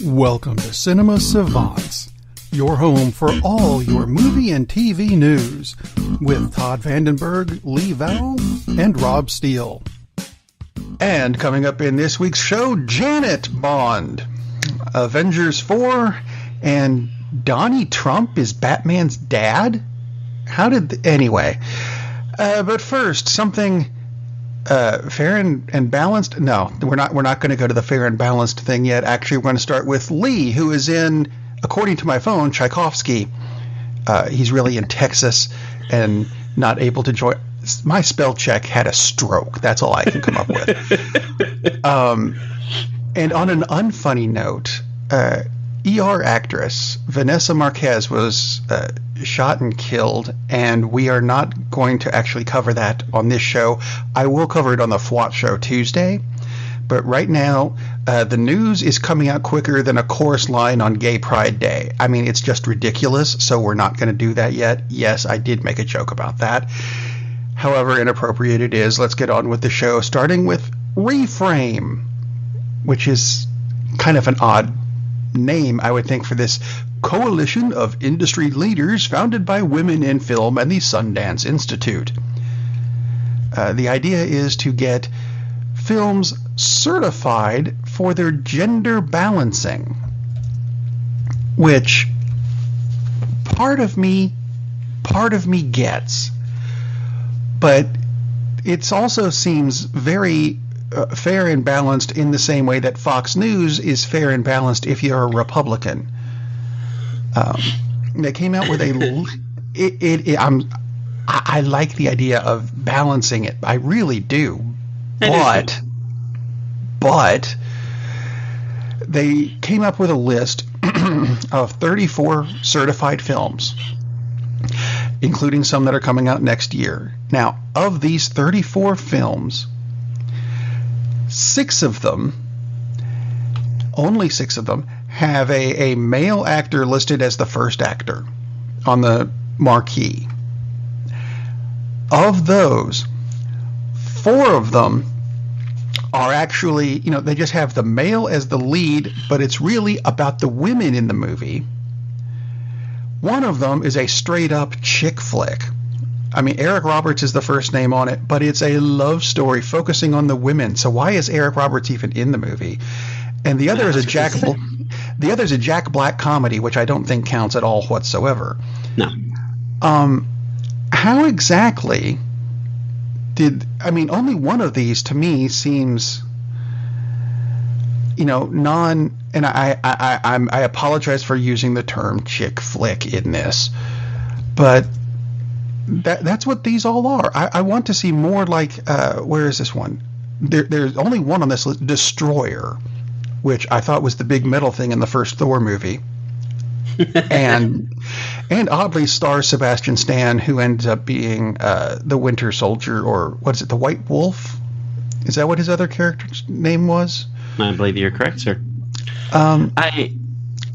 Welcome to Cinema-Savants, your home for all your movie and TV news, with Todd Vandenberg, Lee Vowell, and Rob Steele. And coming up in this week's show, Janet Bond, Avengers 4, and Donnie Trump is Batman's dad? Anyway. But first, something fair and balanced? No, we're not going to go to the fair and balanced thing yet. Actually, we're going to start with Lee, who is in, according to my phone, Tchaikovsky. He's really in Texas and not able to join. My spell check had a stroke. That's all I can come up with. And on an unfunny note, ER actress Vanessa Marquez was shot and killed, and we are not going to actually cover that on this show. I will cover it on the FWAT show Tuesday, but right now the news is coming out quicker than a chorus line on Gay Pride Day. I mean, it's just ridiculous, so we're not going to do that yet. Yes, I did make a joke about that. However inappropriate it is, let's get on with the show, starting with Reframe, which is kind of an odd name, I would think, for this coalition of industry leaders founded by women in film and the Sundance Institute. The idea is to get films certified for their gender balancing, which part of me gets, but it also seems very fair and balanced in the same way that Fox News is fair and balanced if you're a Republican. They came out with I like the idea of balancing it. I really do. But they came up with a list of 34 certified films, including some that are coming out next year. Now, of these 34 films, only six of them, have a male actor listed as the first actor on the marquee. Of those, 4 of them are actually, they just have the male as the lead, but it's really about the women in the movie. One of them is a straight-up chick flick. I mean, Eric Roberts is the first name on it, but it's a love story focusing on the women. So why is Eric Roberts even in the movie? And the other is a Jack Black comedy, which I don't think counts at all whatsoever. No. How exactly only one of these to me seems, and I apologize for using the term chick flick in this, but that's what these all are. I want to see more like, where is this one? There's only one on this list, Destroyer, which I thought was the big metal thing in the first Thor movie. and oddly stars Sebastian Stan, who ends up being the Winter Soldier, or what is it, the White Wolf? Is that what his other character's name was? I believe you're correct, sir.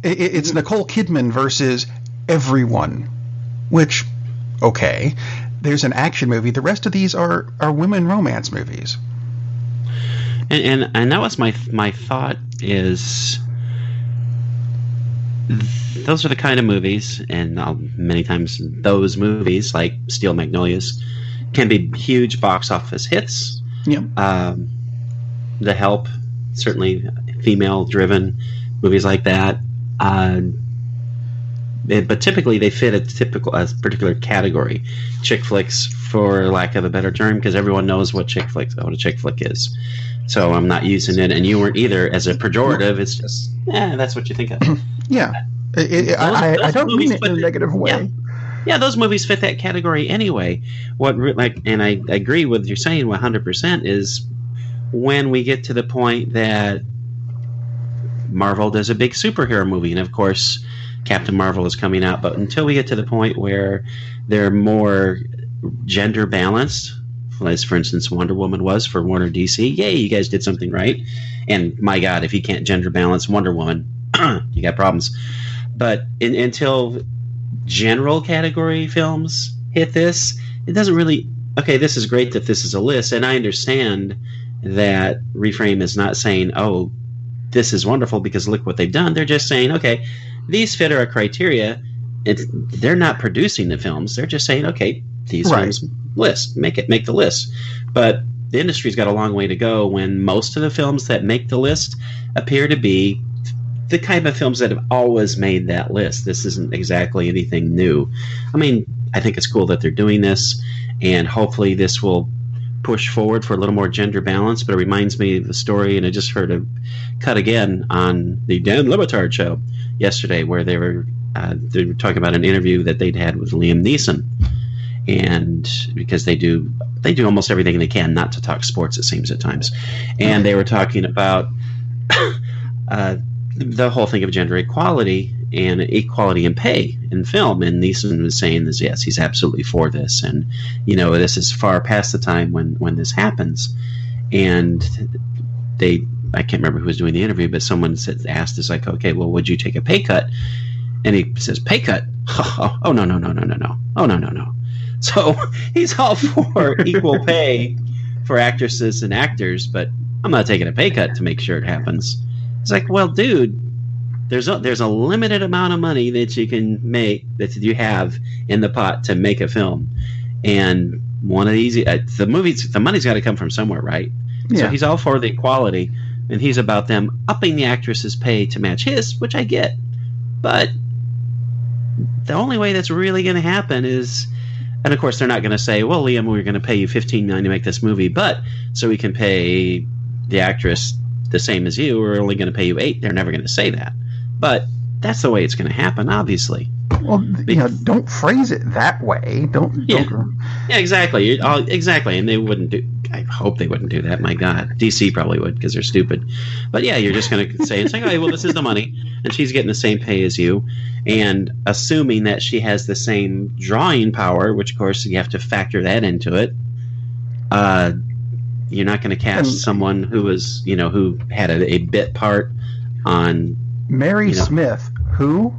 It's Nicole Kidman versus everyone, which, okay, there's an action movie. The rest of these are women romance movies. And that was my thought is, those are the kind of movies, and many times those movies, like Steel Magnolias, can be huge box office hits. Yeah. The Help, certainly female-driven movies like that. But typically they fit a particular category. Chick flicks, for lack of a better term, because everyone knows what a chick flick is. So I'm not using it, and you weren't either, as a pejorative. It's just, that's what you think of. Yeah. I don't mean it in a negative way. Yeah, those movies fit that category anyway. And I agree with you saying 100% is when we get to the point that Marvel does a big superhero movie, and of course Captain Marvel is coming out, but until we get to the point where they're more gender balanced, as for instance Wonder Woman was for Warner DC, yay, you guys did something right. And my God, if you can't gender balance Wonder Woman, you got problems. But until general category films hit this, it doesn't really, okay, this is great that this is a list, and I understand that Reframe is not saying, this is wonderful because look what they've done. They're just saying, okay, these fit our criteria. They're not producing the films. They're just saying, okay, these films make the list. But the industry's got a long way to go when most of the films that make the list appear to be the kind of films that have always made that list. This isn't exactly anything new. I mean, I think it's cool that they're doing this, and hopefully this will push forward for a little more gender balance. But it reminds me of the story, and I just heard a cut again on the Dan Levitard show yesterday, where they were talking about an interview that they'd had with Liam Neeson, and because they do almost everything they can not to talk sports, it seems at times, and they were talking about the whole thing of gender equality and equality in pay in film, and Neeson was saying this, yes, he's absolutely for this, and this is far past the time when this happens. And I can't remember who was doing the interview, but someone asked, is like, okay, well, would you take a pay cut? And he says, pay cut? Oh, no. Oh, no. So he's all for equal pay for actresses and actors, but I'm not taking a pay cut to make sure it happens. It's like, well, dude, there's a limited amount of money that you can make, that you have in the pot to make a film, and one of these the money's got to come from somewhere, right? Yeah. So he's all for the equality, and he's about them upping the actress's pay to match his, which I get, but the only way that's really going to happen is, and of course they're not going to say, well, Liam, we're going to pay you $15 million to make this movie, but so we can pay the actress the same as you, we're only going to pay you $8 million. They're never going to say that, but that's the way it's going to happen, obviously. Well, don't phrase it that way. Yeah, exactly. Exactly, and they wouldn't do. I hope they wouldn't do that. My God, DC probably would because they're stupid. But yeah, you're just going to say, it's like, okay, well, this is the money, and she's getting the same pay as you, and assuming that she has the same drawing power, which of course you have to factor that into it. You're not going to cast someone who was, who had a bit part on Mary Smith, who.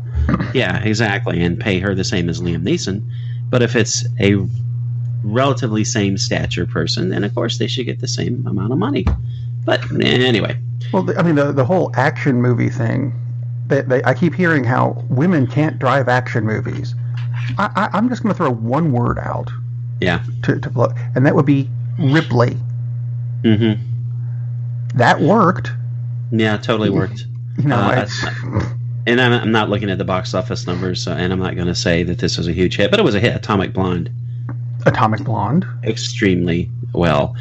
Yeah, exactly, and pay her the same as Liam Neeson. But if it's a relatively same stature person, then of course they should get the same amount of money. But anyway. Well, I mean, the whole action movie thing, I keep hearing how women can't drive action movies. I'm just going to throw one word out. Yeah. To blow, and that would be Ripley. Mm-hmm. That worked. Yeah, it totally worked. And I'm not looking at the box office numbers, and I'm not going to say that this was a huge hit, but it was a hit. Atomic Blonde. Extremely well.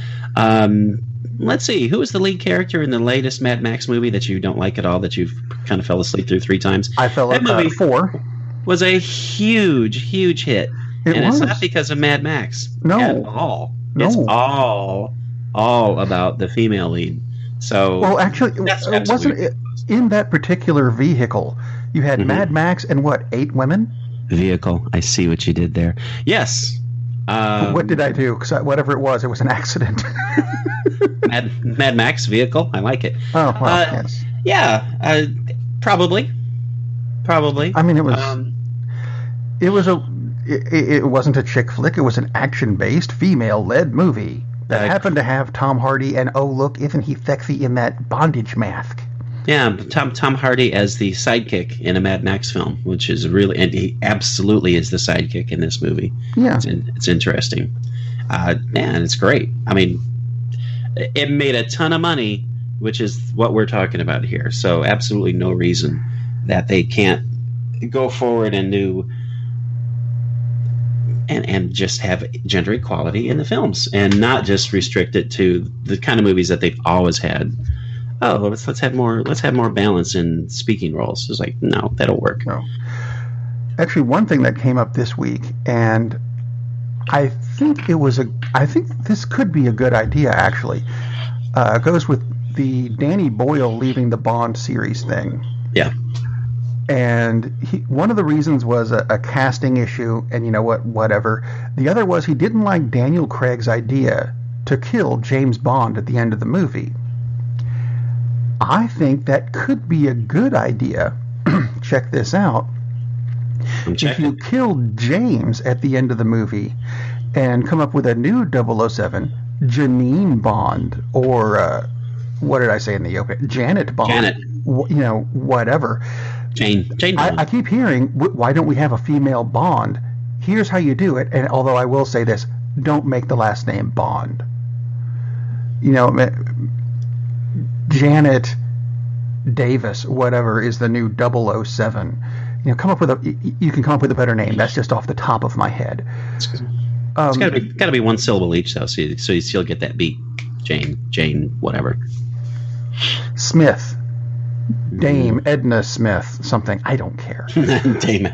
Let's see. Who was the lead character in the latest Mad Max movie that you don't like at all, that you've kind of fell asleep through 3 times? I fell asleep 4. Was a huge, huge hit. It's not because of Mad Max. No. At all. No. It's all about the female lead. So, well, actually, it wasn't in that particular vehicle. You had Mad Max and 8 women? Vehicle. I see what you did there. Yes. What did I do? Because whatever it was an accident. Mad Max vehicle. I like it. Oh, well, yes. Yeah. Probably. I mean, it wasn't a chick flick. It was an action-based, female-led movie that happened to have Tom Hardy, and oh look, isn't he sexy in that bondage mask? Yeah, Tom Hardy as the sidekick in a Mad Max film, which is really, and he absolutely is the sidekick in this movie. Yeah, it's interesting. Man, it's great. I mean, it made a ton of money, which is what we're talking about here. So absolutely no reason that they can't go forward and do and just have gender equality in the films, and not just restrict it to the kind of movies that they've always had. Oh, let's have more balance in speaking roles. It's like, no, that'll work. No. Actually, one thing that came up this week, and I think this could be a good idea. Actually, goes with the Danny Boyle leaving the Bond series thing. Yeah. And one of the reasons was a casting issue, and whatever. The other was he didn't like Daniel Craig's idea to kill James Bond at the end of the movie. I think that could be a good idea. Check this out. If you kill James at the end of the movie and come up with a new 007, Janine Bond, or what did I say in the open? Janet Bond. Janet. Whatever. Jane Bond. I keep hearing, why don't we have a female Bond? Here's how you do it. And although I will say this, don't make the last name Bond. Janet Davis, whatever, is the new 007. You can come up with a better name. That's just off the top of my head. It's got to be one syllable each, though, so you still get that beat. Jane, whatever. Smith. Dame Edna Smith, something. I don't care. Dame.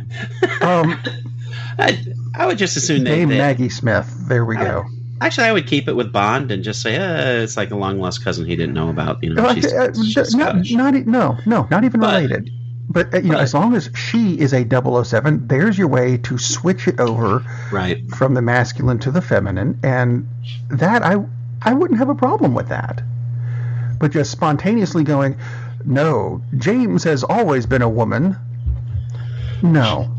I would just assume Dame Maggie Smith. There we go. Actually, I would keep it with Bond and just say, it's like a long lost cousin he didn't know about. Not even related. But as long as she is a 007, there's your way to switch it over from the masculine to the feminine, and that I wouldn't have a problem with that. But just spontaneously going, no, James has always been a woman. No.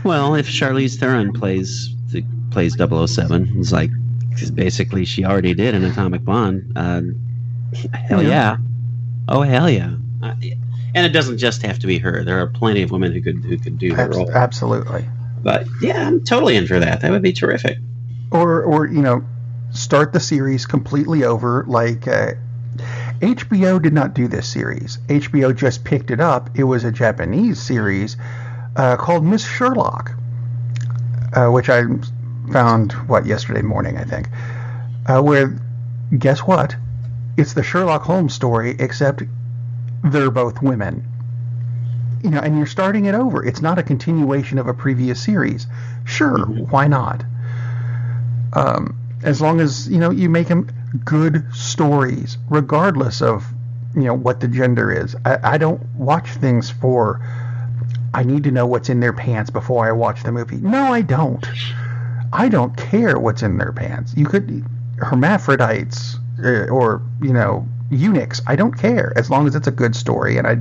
Well, if Charlize Theron plays 007, it's like, because basically she already did an Atomic Blonde. Hell yeah. Oh, hell yeah. And it doesn't just have to be her. There are plenty of women who could do the role. Absolutely. But yeah, I'm totally in for that. That would be terrific. Or start the series completely over. Like HBO did not do this series. HBO just picked it up. It was a Japanese series called Miss Sherlock, which I found yesterday morning, I think. Where, guess what? It's the Sherlock Holmes story, except they're both women. And you're starting it over. It's not a continuation of a previous series. Sure, why not? As long as, you make them good stories, regardless of, what the gender is. I don't watch things for, I need to know what's in their pants before I watch the movie. No, I don't. I don't care what's in their pants. You could, hermaphrodites, or, eunuchs. I don't care, as long as it's a good story, and I,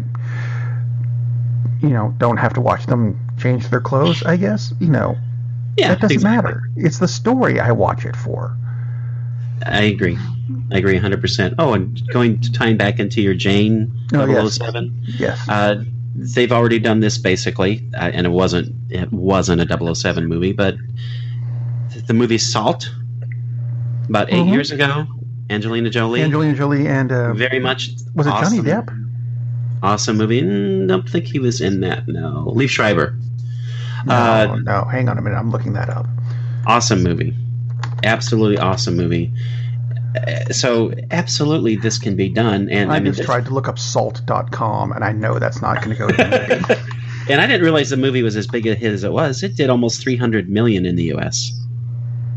don't have to watch them change their clothes, I guess. Yeah, that doesn't matter. It's the story I watch it for. I agree 100%. Oh, and tying back into your Jane 007. Yes. They've already done this basically, and it wasn't a 007 movie, but the movie Salt, about 8 years ago. Angelina Jolie and very much was it awesome, Johnny Depp? Awesome movie. Don't think he was in that. No, Liev Schreiber. No. Hang on a minute. I'm looking that up. Awesome movie. Absolutely awesome movie. So absolutely, this can be done. And I just tried to look up salt.com, and I know that's not going to go to the movie. And I didn't realize the movie was as big a hit as it was. It did almost $300 million in the U.S.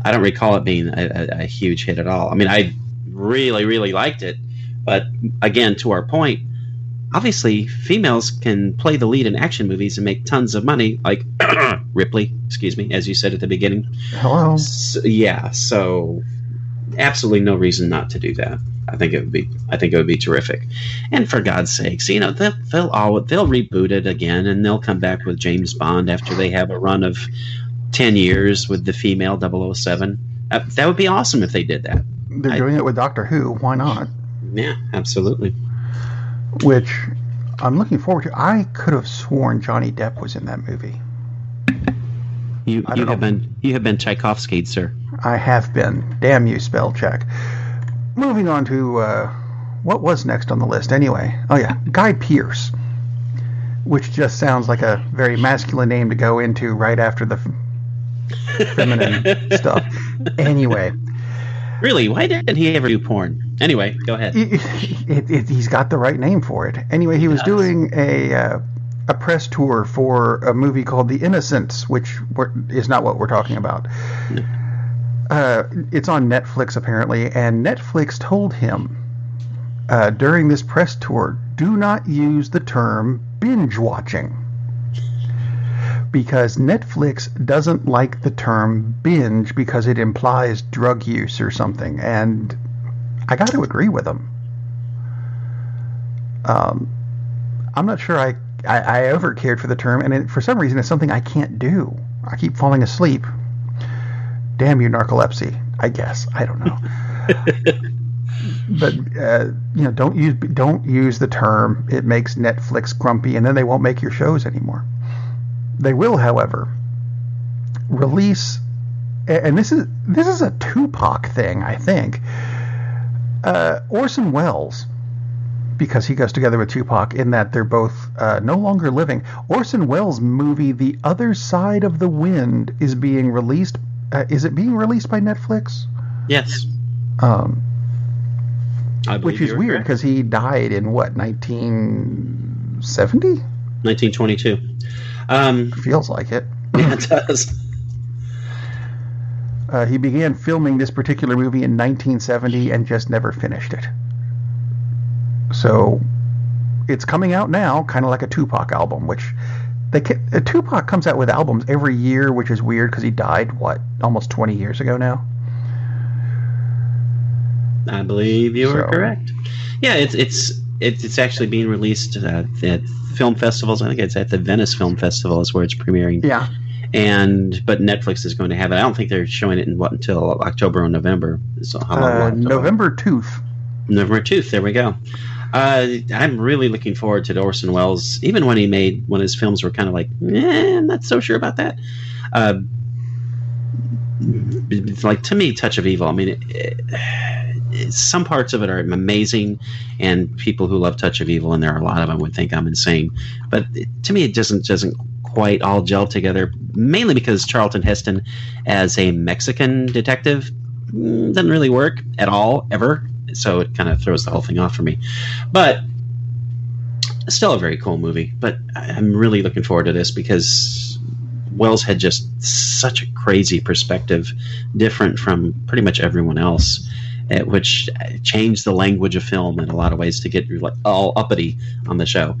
I don't recall it being a huge hit at all. I mean, I really, really liked it. But again, to our point, obviously females can play the lead in action movies and make tons of money, like Ripley, as you said at the beginning. Hello. So absolutely no reason not to do that. I think it would be terrific. And for God's sakes, they'll reboot it again, and they'll come back with James Bond after they have a run of 10 years with the female 007. That would be awesome if they did that. They're doing it with Doctor Who. Why not? Yeah, absolutely. Which I'm looking forward to. I could have sworn Johnny Depp was in that movie. You have been Tchaikovsky'd, sir. I have been. Damn you, spell check. Moving on to what was next on the list anyway. Oh yeah, Guy Pearce, which just sounds like a very masculine name to go into right after the feminine stuff. Anyway. Really? Why didn't he ever do porn? Anyway, go ahead. He's got the right name for it. Anyway, he was doing a press tour for a movie called The Innocents, which is not what we're talking about. No. It's on Netflix, apparently, and Netflix told him during this press tour, do not use the term binge watching, because Netflix doesn't like the term binge because it implies drug use or something, and I got to agree with him. I'm not sure I ever cared for the term, and for some reason it's something I can't do. I keep falling asleep. Damn you, narcolepsy, I guess. I don't know. But don't use the term. It makes Netflix grumpy, and then they won't make your shows anymore. They will, however, release, and this is a Tupac thing, I think. Orson Welles, because he goes together with Tupac in that they're both no longer living. Orson Welles' movie The Other Side of the Wind is being released. Is it being released by Netflix? Yes. Which is weird because he died in what, 1970? 1922. Feels like it. Yeah, it does. He began filming this particular movie in 1970 and just never finished it. So it's coming out now, kind of like a Tupac album, which Tupac comes out with albums every year, which is weird because he died, almost 20 years ago now? I believe you are correct. Yeah, it's actually being released at film festivals. I think it's at the Venice Film Festival is where it's premiering. Yeah. But Netflix is going to have it. I don't think they're showing it until October or November. So how long? November 2nd. November 2nd. There we go. I'm really looking forward to Orson Welles. Even when his films were kind of like, I'm not so sure about that. It's like, to me, Touch of Evil. I mean, some parts of it are amazing, and people who love Touch of Evil, and there are a lot of them, would think I'm insane. But to me, it doesn't quite all gel together, mainly because Charlton Heston as a Mexican detective doesn't really work at all, ever. So it kind of throws the whole thing off for me. But still a very cool movie. But I'm really looking forward to this because Wells had just such a crazy perspective, different from pretty much everyone else, which changed the language of film in a lot of ways to get like all uppity on the show.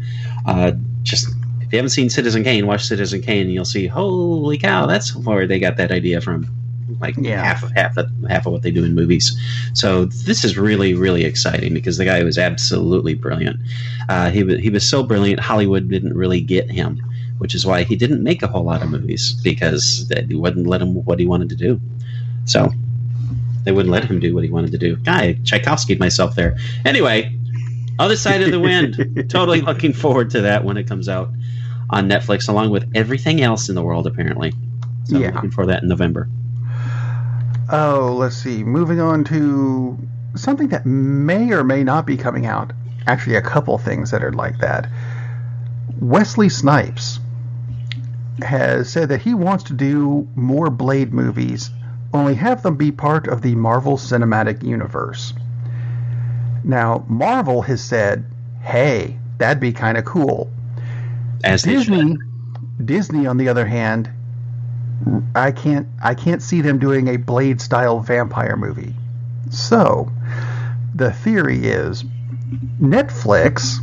Just if you haven't seen Citizen Kane, watch Citizen Kane, and you'll see, holy cow, that's where they got that idea from. Like half of what they do in movies. So this is really, really exciting because the guy was absolutely brilliant. He was so brilliant, Hollywood didn't really get him, which is why he didn't make a whole lot of movies, because they wouldn't let him what he wanted to do. So they wouldn't let him do what he wanted to do. Guy, Tchaikovsky'd myself there. Anyway, Other Side of the Wind. Totally looking forward to that when it comes out on Netflix, along with everything else in the world, apparently. So I'm looking for that in November. Oh, let's see. Moving on to something that may or may not be coming out. Actually, a couple things that are like that. Wesley Snipes has said that he wants to do more Blade movies, only have them be part of the Marvel Cinematic Universe. Now, Marvel has said, hey, that'd be kind of cool. As Disney, on the other hand, I can't see them doing a Blade-style vampire movie. So, the theory is Netflix.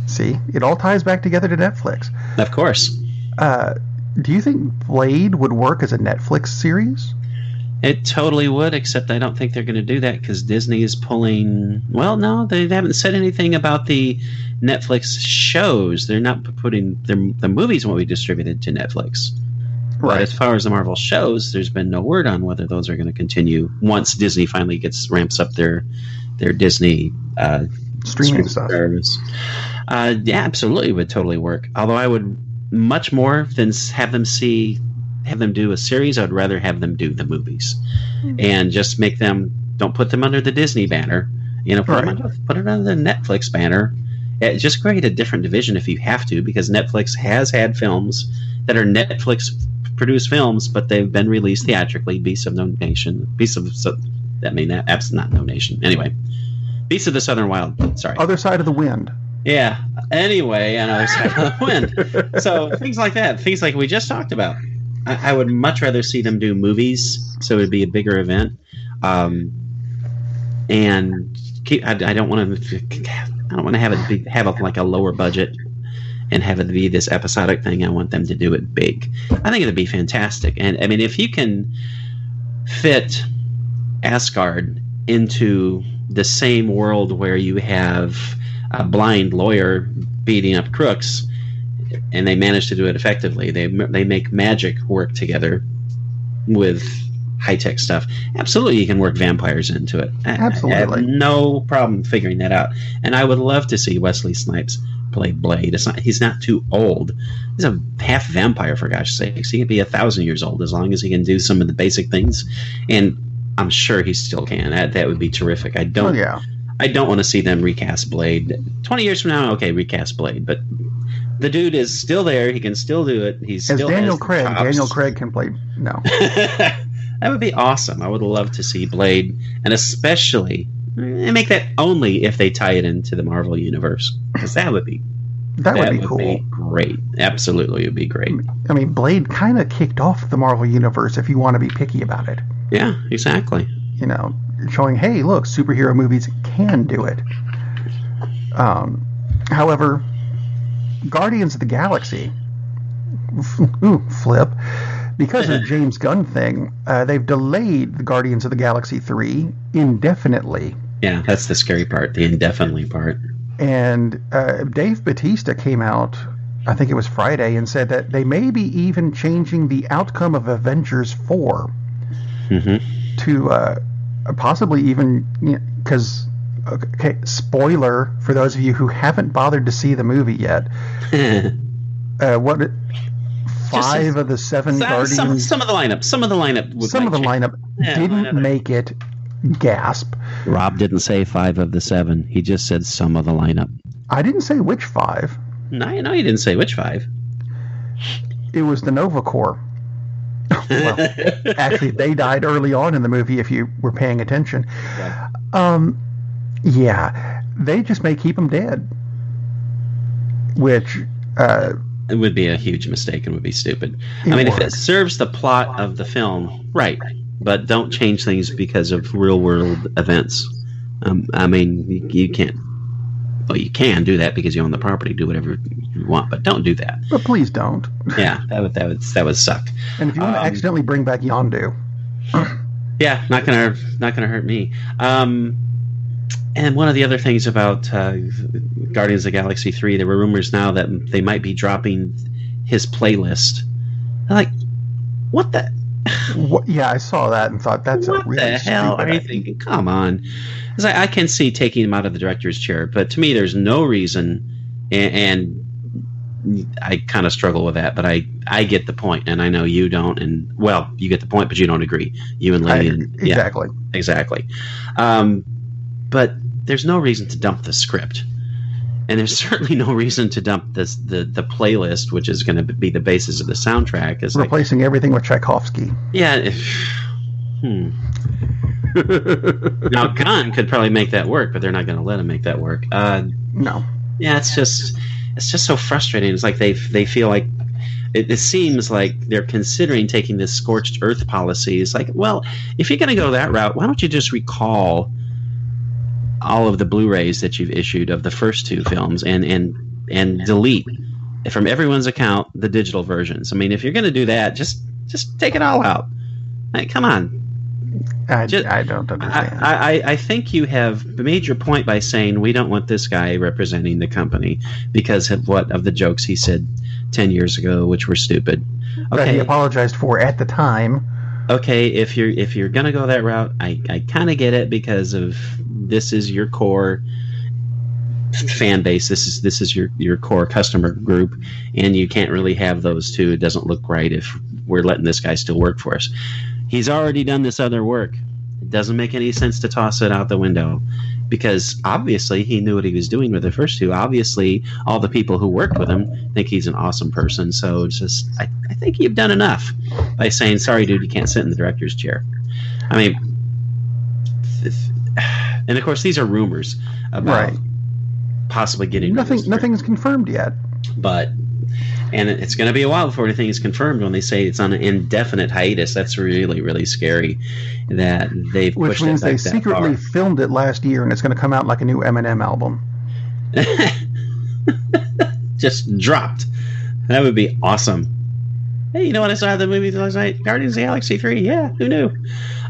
See, it all ties back together to Netflix. Of course. Do you think Blade would work as a Netflix series? It totally would, except I don't think they're going to do that because Disney is pulling... Well, no, they haven't said anything about the Netflix shows. They're not putting... The movies won't be distributed to Netflix. Right. But as far as the Marvel shows, there's been no word on whether those are going to continue once Disney finally ramps up their Disney streaming stuff. Service. Yeah, absolutely would totally work. Although I would much more than have them do a series, I'd rather have them do the movies. Mm-hmm. And just make them, don't put them under the Disney banner, put it under the Netflix banner. Just create a different division if you have to, because Netflix has had films that are Netflix produced films, but they've been released theatrically. Beasts of No Nation. That's not No Nation. Anyway, Beasts of the Southern Wild. Sorry. Other Side of the Wind. Yeah. Anyway, on Other Side of the Wind. So things like that. Things like we just talked about. I would much rather see them do movies, so it would be a bigger event. And I don't want to have it have like a lower budget and have it be this episodic thing. I want them to do it big. I think it'd be fantastic. And I mean, if you can fit Asgard into the same world where you have a blind lawyer beating up crooks, and they manage to do it effectively, they make magic work together with high-tech stuff. Absolutely, you can work vampires into it. Absolutely. I have no problem figuring that out. And I would love to see Wesley Snipes play Blade. He's not too old. He's a half vampire, for gosh sakes. He can be 1,000 years old as long as he can do some of the basic things. And I'm sure he still can. That would be terrific. I don't want to see them recast Blade. 20 years from now, okay, recast Blade. But the dude is still there. He can still do it. He's as still Daniel Craig. Daniel Craig can play. No. That would be awesome. I would love to see Blade, and especially make that only if they tie it into the Marvel universe, because that would be cool. Be great. Absolutely, it would be great. I mean, Blade kind of kicked off the Marvel universe. If you want to be picky about it. Yeah, exactly. You know, showing, hey, look, superhero movies can do it. However, Guardians of the Galaxy, flip. Because of the James Gunn thing, they've delayed the Guardians of the Galaxy 3 indefinitely. Yeah, that's the scary part, the indefinitely part. And Dave Bautista came out, I think it was Friday, and said that they may be even changing the outcome of Avengers 4 to possibly even, because, spoiler for those of you who haven't bothered to see the movie yet, five of the seven Guardians. Some of the lineup. Didn't make it. Gasp. Rob didn't say 5 of the 7. He just said some of the lineup. I didn't say which 5. No, you didn't say which 5. It was the Nova Corps. Well, actually, they died early on in the movie. If you were paying attention, yeah, they just may keep them dead, which. It would be a huge mistake and would be stupid. If it serves the plot of the film, right, but don't change things because of real-world events. You can't. Well, you can do that because you own the property. Do whatever you want, but don't do that. But please don't. Yeah, that would suck. And if you want to accidentally bring back Yondu, yeah, not gonna hurt me. And one of the other things about Guardians of the Galaxy 3, there were rumors now that they might be dropping his playlist. Like, what the? Yeah, I saw that and thought that's what a really the hell stupid are you thinking? Come on. I can see taking him out of the director's chair, but to me, there's no reason, and I kind of struggle with that, but I get the point, and I know you don't, and, well, you get the point, but you don't agree. You and Lillian. Exactly. Yeah, exactly. But there's no reason to dump the script, and there's certainly no reason to dump the playlist, which is going to be the basis of the soundtrack. Is replacing everything with Tchaikovsky. Yeah. Now Gunn could probably make that work, but they're not going to let him make that work. No. Yeah, it's just so frustrating. It's like they feel like it seems like they're considering taking this scorched earth policy. It's like, well, if you're going to go that route, why don't you just recall all of the Blu-rays that you've issued of the first 2 films and delete from everyone's account the digital versions. If you're going to do that, just take it all out. Like, come on. I don't understand. I think you have made your point by saying we don't want this guy representing the company because of the jokes he said 10 years ago, which were stupid. Okay. That he apologized for at the time. Okay, if you're gonna go that route, I kind of get it because of this is your core fan base. This is your core customer group, and you can't really have those two. It doesn't look right if we're letting this guy still work for us. He's already done this other work. It doesn't make any sense to toss it out the window because obviously he knew what he was doing with the first 2. Obviously, all the people who worked with him think he's an awesome person. So it's just, I think you've done enough by saying, sorry, dude, you can't sit in the director's chair. And of course, these are rumors about possibly getting nothing's confirmed yet. And it's going to be a while before anything is confirmed when they say it's on an indefinite hiatus. That's really, really scary that they've pushed it back that far. Which means they secretly filmed it last year and it's going to come out like a new Eminem album. Just dropped. That would be awesome. Hey, you know what I saw at the movie last night? Guardians of the Galaxy 3. Yeah, who knew?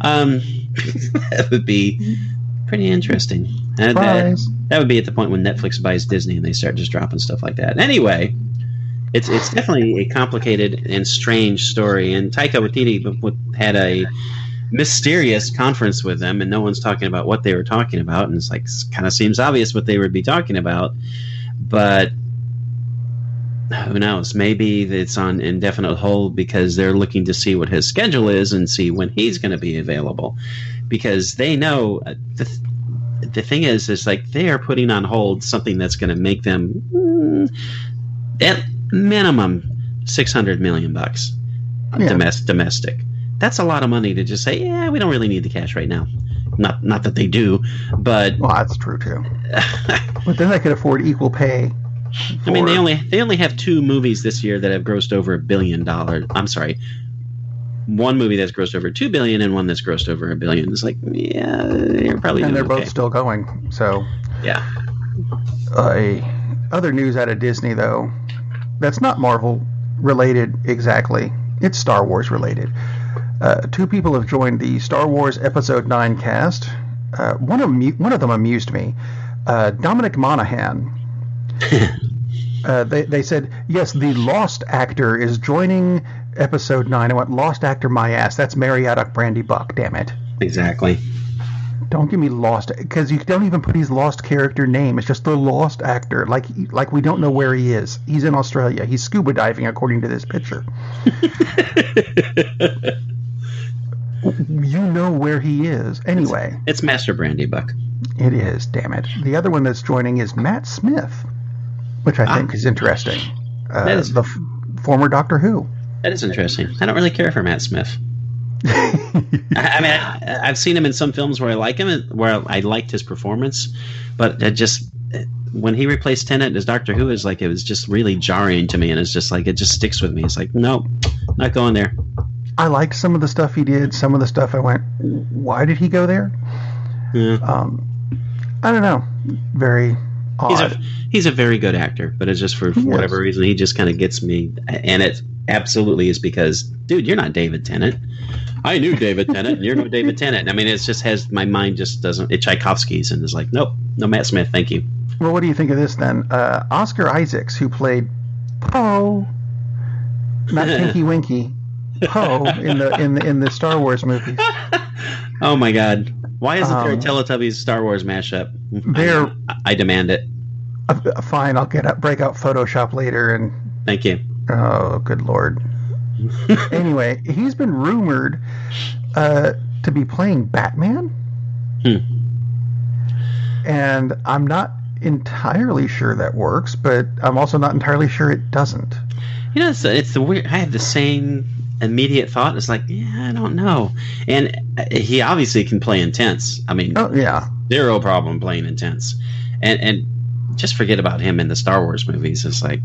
That would be pretty interesting. And that would be at the point when Netflix buys Disney and they start just dropping stuff like that. Anyway, it's definitely a complicated and strange story. And Taika Waititi had mysterious conference with them, and no one's talking about what they were talking about, and it's like kind of seems obvious what they would be talking about, but who knows? Maybe it's on indefinite hold because they're looking to see what his schedule is and see when he's going to be available, because they know the thing is like they are putting on hold something that's going to make them at minimum $600 million domestic. That's a lot of money to just say, yeah, we don't really need the cash right now. Not that they do, but well, that's true too. But then they could afford equal pay. I mean, they only have 2 movies this year that have grossed over $1 billion. I'm sorry, one movie that's grossed over $2 billion and one that's grossed over $1 billion. It's like, yeah, you're probably doing and they're okay. both still going. So yeah. Other news out of Disney though, that's not Marvel related exactly. It's Star Wars related. 2 people have joined the Star Wars Episode 9 cast. One of them amused me. Dominic Monaghan. They said, yes, the Lost actor is joining Episode 9. I went, Lost actor, my ass. That's Mary Haddock Brandy Buck, damn it. Exactly. Don't give me Lost, because you don't even put his Lost character name. It's just the Lost actor. Like we don't know where he is. He's in Australia. He's scuba diving, according to this picture. You know where he is. Anyway. It's Master Brandy Buck. It is, damn it. The other one that's joining is Matt Smith, which I think is interesting. The former Doctor Who. That is interesting. I don't really care for Matt Smith. I mean, I've seen him in some films where I like him, where I liked his performance, but when he replaced Tennant as Doctor Who, it was just really jarring to me, and it's just like it just sticks with me. It's like, nope, not going there. I liked some of the stuff he did. Some of the stuff I went, why did he go there? Yeah. I don't know. Very odd. He's a very good actor, but it's just for whatever reason he just kind of gets me, and it absolutely is because, dude, you're not David Tennant. I knew David Tennant, and you're no David Tennant. I mean, it just has my mind just doesn't. It Tchaikovsky's and is like, nope, no Matt Smith, thank you. Well, what do you think of this then? Oscar Isaacs, who played Poe, not Tinky Winky, Poe in the Star Wars movies. Oh my God! Why isn't there a Teletubbies Star Wars mashup? I demand it. Fine, I'll break out Photoshop later and. Thank you. Oh, good Lord. Anyway, he's been rumored to be playing Batman. And I'm not entirely sure that works, but I'm also not entirely sure it doesn't. You know, it's the weird. I have the same immediate thought. It's like, yeah, I don't know. And he obviously can play intense. I mean, zero problem playing intense. And just forget about him in the Star Wars movies. It's like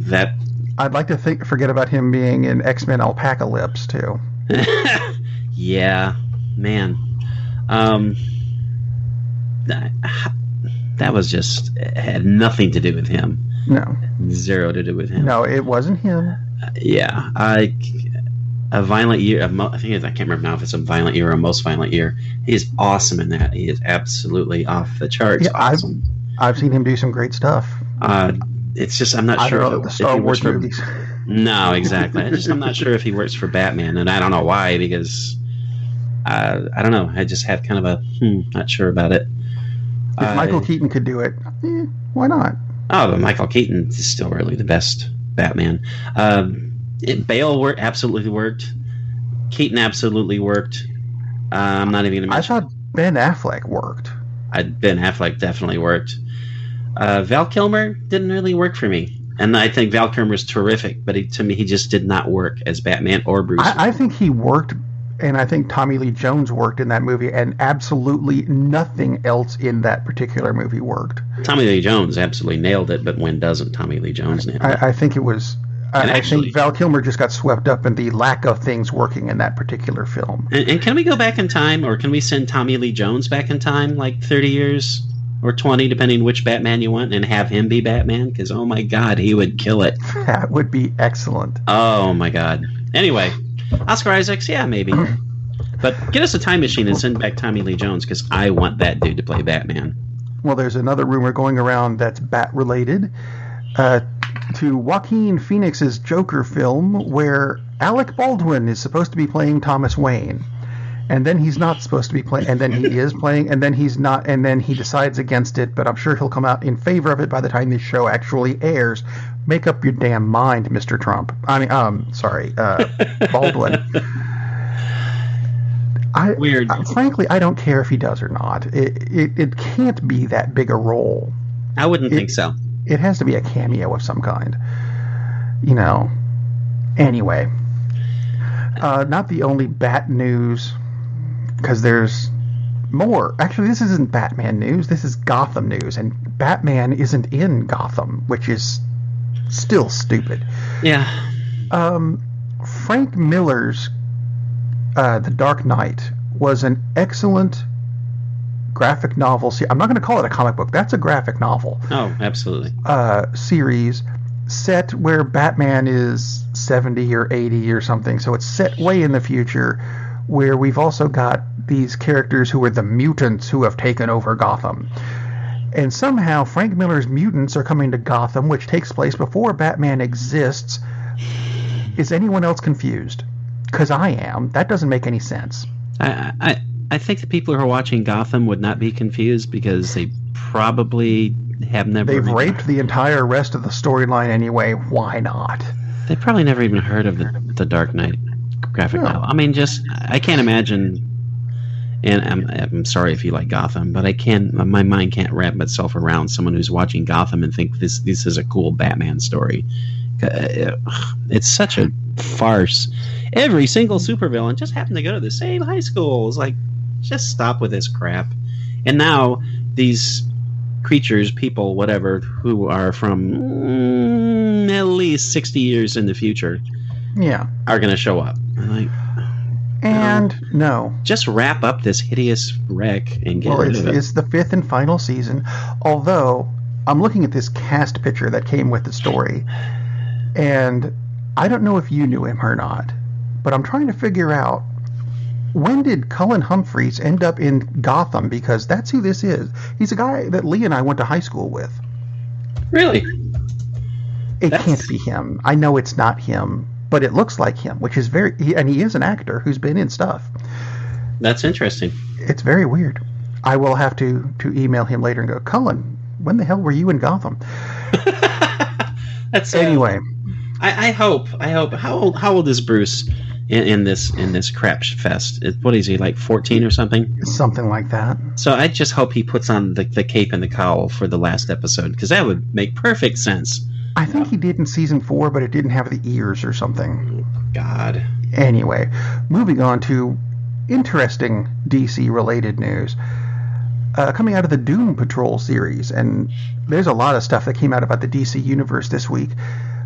that. I'd like to forget about him being in X-Men Alpacalypse too. Yeah, man. That was just had nothing to do with him. No, zero to do with him. No, it wasn't him. Yeah, a Violent Year. I can't remember now if it's a Violent Year or a Most Violent Year. He's awesome in that. He is absolutely off the charts. Yeah, awesome. I've seen him do some great stuff. It's just I'm not sure if the Star Wars movies. No, exactly. I'm not sure if he works for Batman, and I don't know why, because I don't know. I just have kind of a not sure about it. If Michael Keaton could do it, why not? Oh, but Michael Keaton is still really the best Batman. Bale absolutely worked. Keaton absolutely worked. I'm not even going to mention. I thought Ben Affleck worked. Ben Affleck definitely worked. Val Kilmer didn't really work for me. And I think Val Kilmer's terrific, but to me, he just did not work as Batman or Bruce. I think he worked, and I think Tommy Lee Jones worked in that movie, and absolutely nothing else in that particular movie worked. Tommy Lee Jones absolutely nailed it, but when doesn't Tommy Lee Jones nail it? I think it was... I think Val Kilmer just got swept up in the lack of things working in that particular film. And can we go back in time, or can we send Tommy Lee Jones back in time, like 30 years or 20, depending which Batman you want, and have him be Batman? Because, oh my God, he would kill it. That would be excellent. Oh my God. Anyway, Oscar Isaacs, yeah, maybe. But get us a time machine and send back Tommy Lee Jones, because I want that dude to play Batman. Well, there's another rumor going around that's Bat-related. To Joaquin Phoenix's Joker film, where Alec Baldwin is supposed to be playing Thomas Wayne. and then he's not supposed to be playing, and then he is playing, and then he's not, and then he decides against it, but I'm sure he'll come out in favor of it by the time this show actually airs. Make up your damn mind, Mr. Trump. Baldwin. Weird. Frankly, I don't care if he does or not. It can't be that big a role. I wouldn't think so. It has to be a cameo of some kind. Anyway. Not the only Bat news, because there's more. Actually, this isn't Batman news. This is Gotham news, and Batman isn't in Gotham, which is still stupid. Yeah. Frank Miller's The Dark Knight was an excellent graphic novel. I'm not going to call it a comic book. That's a graphic novel. Oh, absolutely. Series set where Batman is 70 or 80 or something. So it's set way in the future, where we've also got these characters who are the mutants who have taken over Gotham. And somehow Frank Miller's mutants are coming to Gotham, which takes place before Batman exists. Is anyone else confused? Because I am. That doesn't make any sense. I think the people who are watching Gotham would not be confused, because they probably have never... They've raped the entire rest of the storyline anyway. Why not? They probably never even heard of the Dark Knight graphic novel. I mean, I can't imagine... And I'm sorry if you like Gotham, but my mind can't wrap itself around someone who's watching Gotham and think this is a cool Batman story. It's such a farce. Every single supervillain just happened to go to the same high school. It's like, just stop with this crap. And now these creatures, people, whatever, who are from at least 60 years in the future, are going to show up. I'm like, no. Just wrap up this hideous wreck and get rid of it. It's the 5th and final season. Although, I'm looking at this cast picture that came with the story, and I don't know if you knew him or not, but I'm trying to figure out, when did Cullen Humphreys end up in Gotham? Because that's who this is. He's a guy that Lee and I went to high school with. Really? It can't be him. I know it's not him, but it looks like him, which is and he is an actor who's been in stuff. That's interesting. It's very weird. I will have to email him later and go, Cullen, when the hell were you in Gotham? Anyway. I hope. How old is Bruce in this crap fest? What is he, like 14 or something? Something like that. So I just hope he puts on the cape and the cowl for the last episode, because that would make perfect sense. I think he did in season 4, but it didn't have the ears or something. God. Anyway, moving on to interesting DC-related news. Coming out of the Doom Patrol series, and there's a lot of stuff that came out about the DC Universe this week.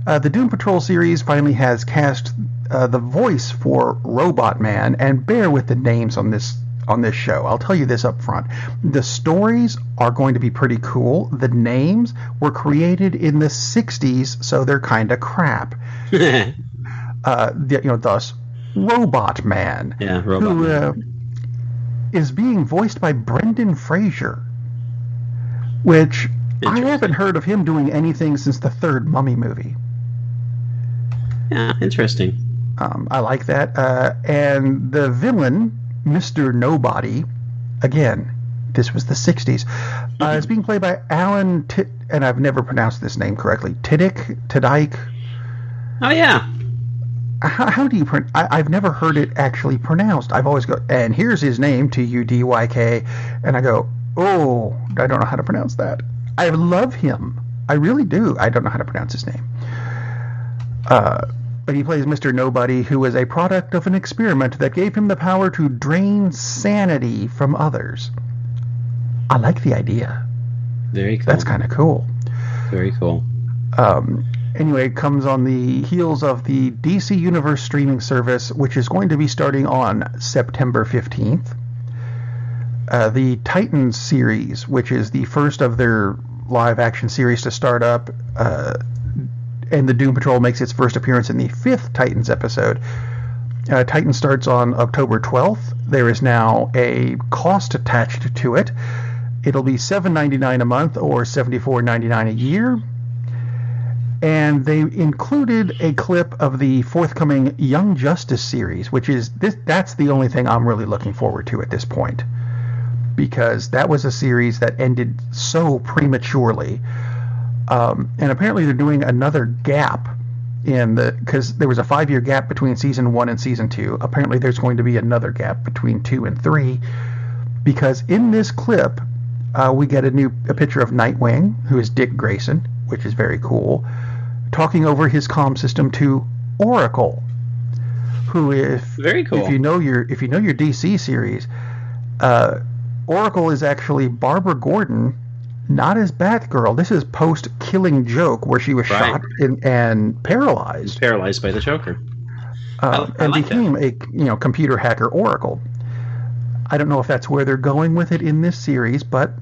The Doom Patrol series finally has cast the voice for Robot Man, and bear with the names on this show. I'll tell you this up front. The stories are going to be pretty cool. The names were created in the 60s, so they're kind of crap. Thus, Robot Man. Yeah, Robot Man. Is being voiced by Brendan-Fraser, which I haven't heard of him doing anything since the third Mummy movie. Yeah, interesting. I like that. And the villain, Mr. Nobody, again, this was the 60s, is being played by Alan and I've never pronounced this name correctly. Tidike. Oh, yeah. How do you pronounce? I've never heard it actually pronounced. I've always go, and here's his name, Tudyk, and I go, oh, I don't know how to pronounce that. I love him. I really do. I don't know how to pronounce his name. But he plays Mr. Nobody, who is a product of an experiment that gave him the power to drain sanity from others. I like the idea. Very cool. That's kind of cool. Very cool. Anyway, it comes on the heels of the DC Universe streaming service, which is going to be starting on September 15th. The Titans series, which is the first of their live-action series to start up, and the Doom Patrol makes its first appearance in the 5th Titans episode. Titans starts on October 12th. There is now a cost attached to it. It'll be $7.99 a month or $74.99 a year. And they included a clip of the forthcoming Young Justice series, which is that's the only thing I'm really looking forward to at this point, because that was a series that ended so prematurely. And apparently they're doing another gap because there was a 5-year gap between season 1 and season 2. Apparently there's going to be another gap between 2 and 3, because in this clip we get a picture of Nightwing, who is Dick Grayson, which is very cool, talking over his comm system to Oracle, who very cool. If you know your DC series, Oracle is actually Barbara Gordon, not as Batgirl. This is post Killing Joke, where she was shot and paralyzed. Paralyzed by the Joker. And became a computer hacker Oracle. I don't know if that's where they're going with it in this series, but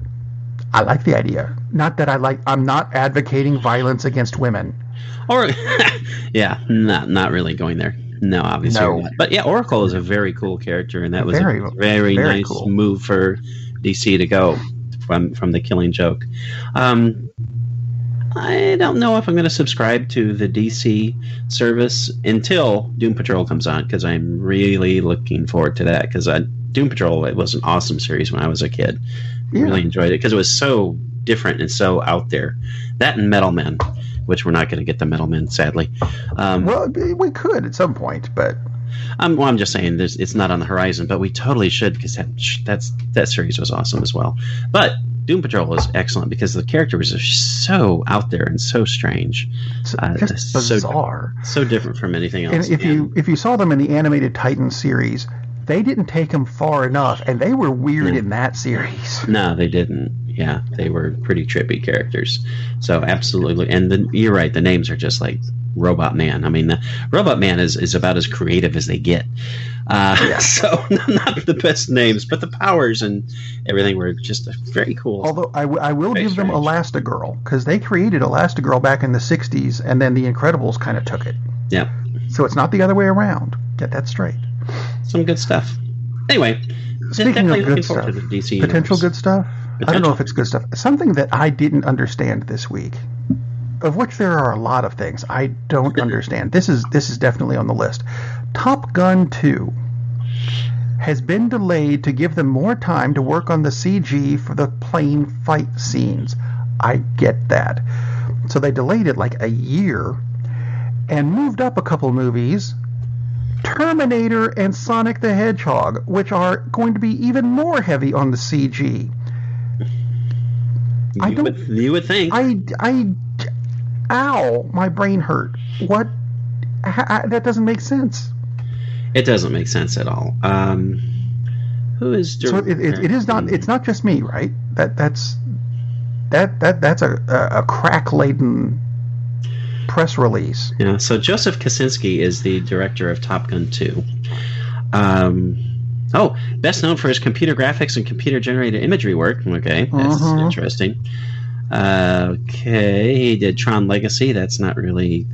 I like the idea. Not that I'm not advocating violence against women. Or, yeah, not really going there. No, obviously not. But yeah, Oracle is a very cool character, and that was a very nice cool move for DC to go from the Killing Joke. I don't know if I'm going to subscribe to the DC service until Doom Patrol comes on, because I'm really looking forward to that, because Doom Patrol, it was an awesome series when I was a kid. Yeah. Really enjoyed it because it was so different and so out there. That and Metal Men, which we're not going to get the Metal Men, sadly. Well, we could at some point, but I'm just saying it's not on the horizon, but we totally should, because that series was awesome as well. But Doom Patrol was excellent because the characters are so out there and so strange, just bizarre, so different from anything else. And if you saw them in the animated Titans series, they didn't take them far enough, and they were weird in that series. No, they didn't. Yeah, they were pretty trippy characters. So absolutely, and you're right. The names are just like Robot Man. I mean, Robot Man is about as creative as they get. So not the best names, but the powers and everything were just very cool. Although I will give them Elastigirl, because they created Elastigirl back in the 60s, and then the Incredibles kind of took it. Yeah. So it's not the other way around. Get that straight. Some good stuff. Anyway, speaking of good stuff, potential good stuff. I don't know if it's good stuff. Something that I didn't understand this week, of which there are a lot of things I don't understand. This is definitely on the list. Top Gun 2 has been delayed to give them more time to work on the CG for the plane fight scenes. I get that. So they delayed it like a year and moved up a couple movies, Terminator and Sonic the Hedgehog, which are going to be even more heavy on the CG. You would think. Ow, my brain hurt. What? That doesn't make sense. It doesn't make sense at all. Who is so it is not. It's not just me, right? That's a crack laden press release. Yeah. So Joseph Kosinski is the director of Top Gun 2. Best known for his computer graphics and computer generated imagery work. Okay, that's interesting. Okay, he did Tron Legacy. That's not really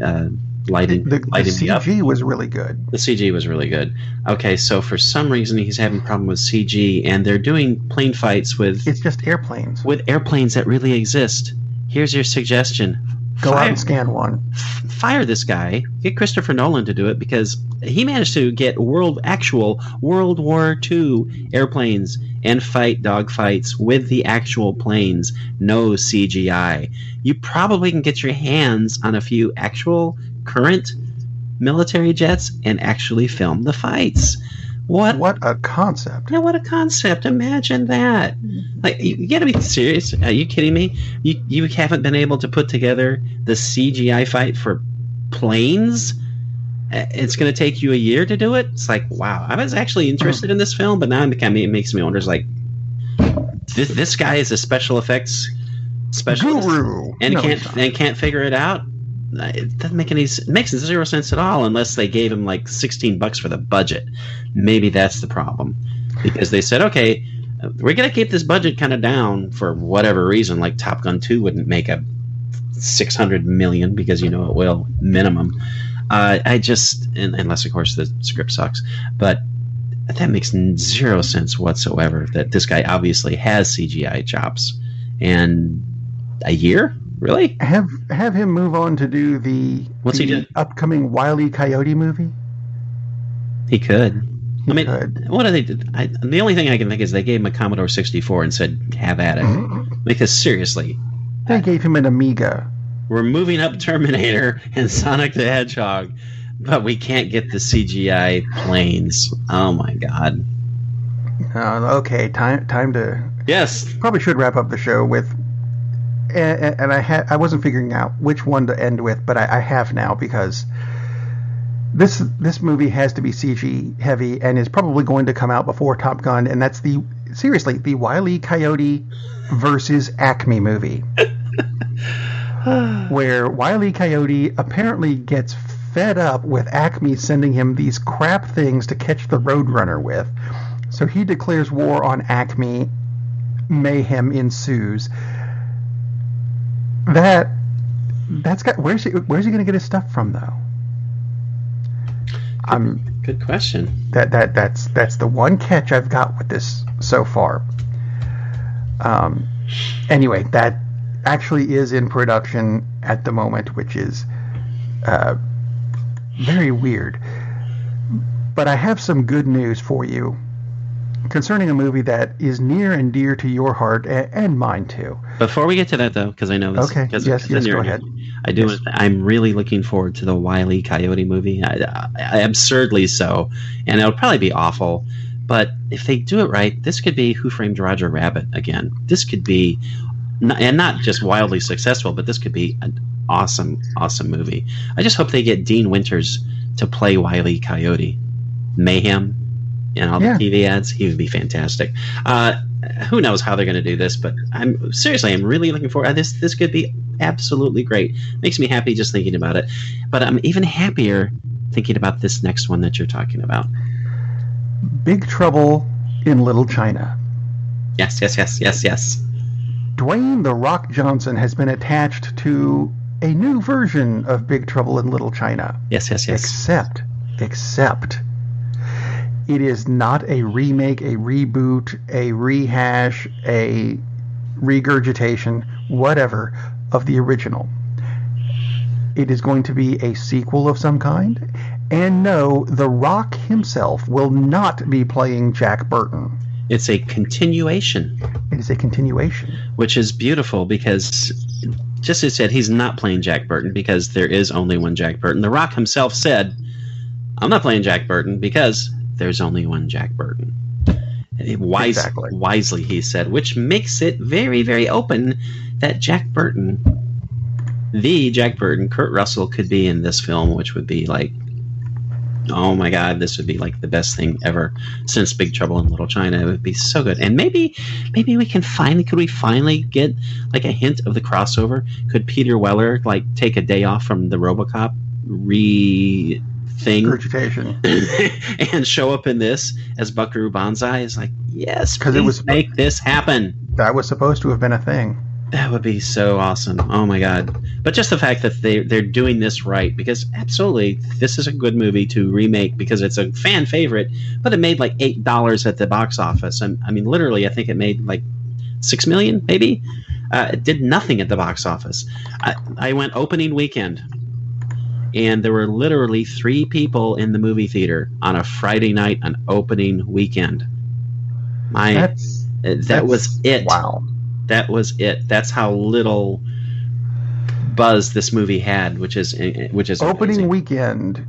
lighting the CG was really good. The CG was really good. Okay, so for some reason he's having a problem with CG, and they're doing plane fights with... It's just airplanes. With airplanes that really exist. Here's your suggestion. Go out and scan one. Fire this guy. Get Christopher Nolan to do it, because he managed to get actual World War II airplanes and fight dogfights with the actual planes. No CGI. You probably can get your hands on a few actual current military jets and actually film the fights. What a concept. Yeah, what a concept. Imagine that. Like, you gotta be serious. Are you kidding me? You haven't been able to put together the CGI fight for planes? It's going to take you a year to do it? It's like, wow. I was actually interested in this film, but now it makes me wonder, like, this guy is a special effects specialist guru and can't figure it out? It doesn't make it makes zero sense at all, unless they gave him like $16 for the budget. Maybe that's the problem, because they said, okay, we're gonna keep this budget kind of down for whatever reason. Like Top Gun 2 wouldn't make a $600 million, because it will minimum. Unless of course the script sucks, but that makes zero sense whatsoever. That this guy obviously has CGI chops, and a year. Really? Have him move on to do the upcoming Wile E. Coyote movie. He could. He could. What do they do? The only thing I can think is they gave him a Commodore 64 and said, "Have at it." Because seriously, they gave him an Amiga. We're moving up Terminator and Sonic the Hedgehog, but we can't get the CGI planes. Oh my God. Okay, time to. Yes. Probably should wrap up the show with. And I wasn't figuring out which one to end with, but I have now, because this movie has to be CG heavy and is probably going to come out before Top Gun, and that's the Wile E. Coyote versus Acme movie, where Wile E. Coyote apparently gets fed up with Acme sending him these crap things to catch the Roadrunner with, so he declares war on Acme. Mayhem ensues. That's got where's he going to get his stuff from, though? Good question. That's the one catch I've got with this so far. Anyway, that actually is in production at the moment, which is very weird. But I have some good news for you concerning a movie that is near and dear to your heart and mine too. Before we get to that, though, because I know this. Okay. Yes. Go ahead. I do. Yes. I'm really looking forward to the Wile E. Coyote movie. I absurdly so, and it'll probably be awful. But if they do it right, this could be Who Framed Roger Rabbit again. This could be, not just wildly successful, but this could be an awesome, awesome movie. I just hope they get Dean Winters to play Wile E. Coyote. Mayhem. And all the TV ads, he would be fantastic. Who knows how they're going to do this, but I'm really looking forward. This could be absolutely great. Makes me happy just thinking about it. But I'm even happier thinking about this next one that you're talking about. Big Trouble in Little China. Yes. Dwayne "The Rock" Johnson has been attached to a new version of Big Trouble in Little China. Yes. Except it is not a remake, a reboot, a rehash, a regurgitation, whatever, of the original. It is going to be a sequel of some kind. And no, The Rock himself will not be playing Jack Burton. It's a continuation. It is a continuation. Which is beautiful because, just as I said, he's not playing Jack Burton because there is only one Jack Burton. The Rock himself said, "I'm not playing Jack Burton because there's only one Jack Burton." Wisely, he said, which makes it very, very open that Jack Burton, Kurt Russell, could be in this film, which would be like, oh my God, this would be like the best thing ever since Big Trouble in Little China. It would be so good. And maybe could we finally get like a hint of the crossover? Could Peter Weller like take a day off from the RoboCop regurgitation and show up in this as Buckaroo Banzai? Is like, yes, please make this happen. That was supposed to have been a thing. That would be so awesome. Oh my God. But just the fact that they're doing this right, because absolutely this is a good movie to remake because it's a fan favorite, but it made like $8 at the box office. And I mean, literally, I think it made like $6 million, maybe. It did nothing at the box office. I went opening weekend, and there were literally 3 people in the movie theater on a Friday night on opening weekend. That was it. Wow. That was it. That's how little buzz this movie had, which is opening amazing. Weekend,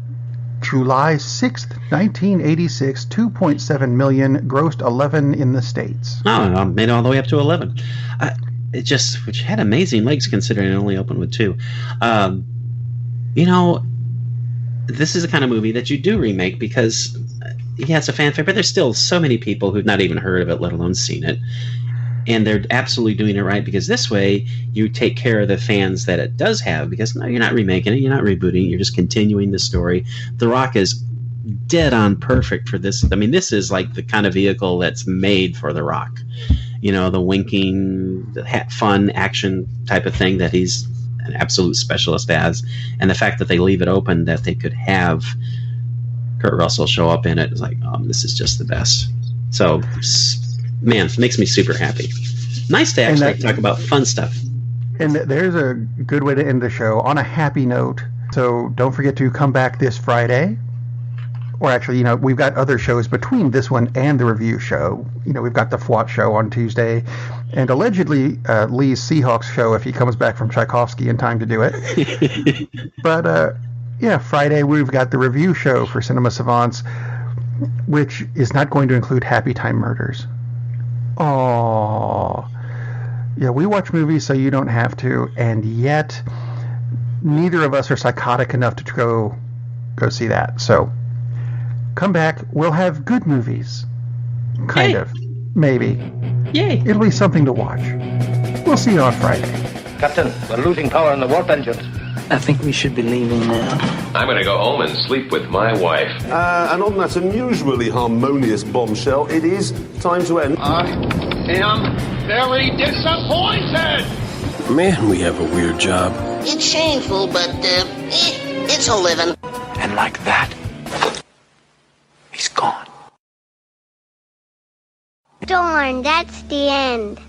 July 6th, 1986, 2.7 million, grossed 11 in the States. Oh, made it all the way up to 11. Which had amazing legs considering it only opened with 2. This is the kind of movie that you do remake because, it's a fan favorite, but there's still so many people who've not even heard of it, let alone seen it. And they're absolutely doing it right because this way you take care of the fans that it does have, because no, you're not remaking it, you're not rebooting it, you're just continuing the story. The Rock is dead on perfect for this. I mean, this is like the kind of vehicle that's made for The Rock. The winking, the fun action type of thing that he's an absolute specialist as. And the fact that they leave it open that they could have Kurt Russell show up in it is like, this is just the best. So, man, it makes me super happy. Nice to actually talk about fun stuff. And there's a good way to end the show on a happy note. So don't forget to come back this Friday. Or actually, we've got other shows between this one and the review show. We've got the FWAT show on Tuesday, and allegedly Lee's Seahawks show if he comes back from Tchaikovsky in time to do it. But, Friday we've got the review show for Cinema Savants, which is not going to include Happy Time Murders. Aww. Yeah, we watch movies so you don't have to, and yet neither of us are psychotic enough to go see that. So come back. We'll have good movies. Kind of. Maybe. Yay. It'll be something to watch. We'll see you on Friday. Captain, we're losing power in the warp engines. I think we should be leaving now. I'm going to go home and sleep with my wife. And on that unusually harmonious bombshell, it is time to end. I am very disappointed! Man, we have a weird job. It's shameful, but, it's a living. And like that, he's gone. Darn, that's the end.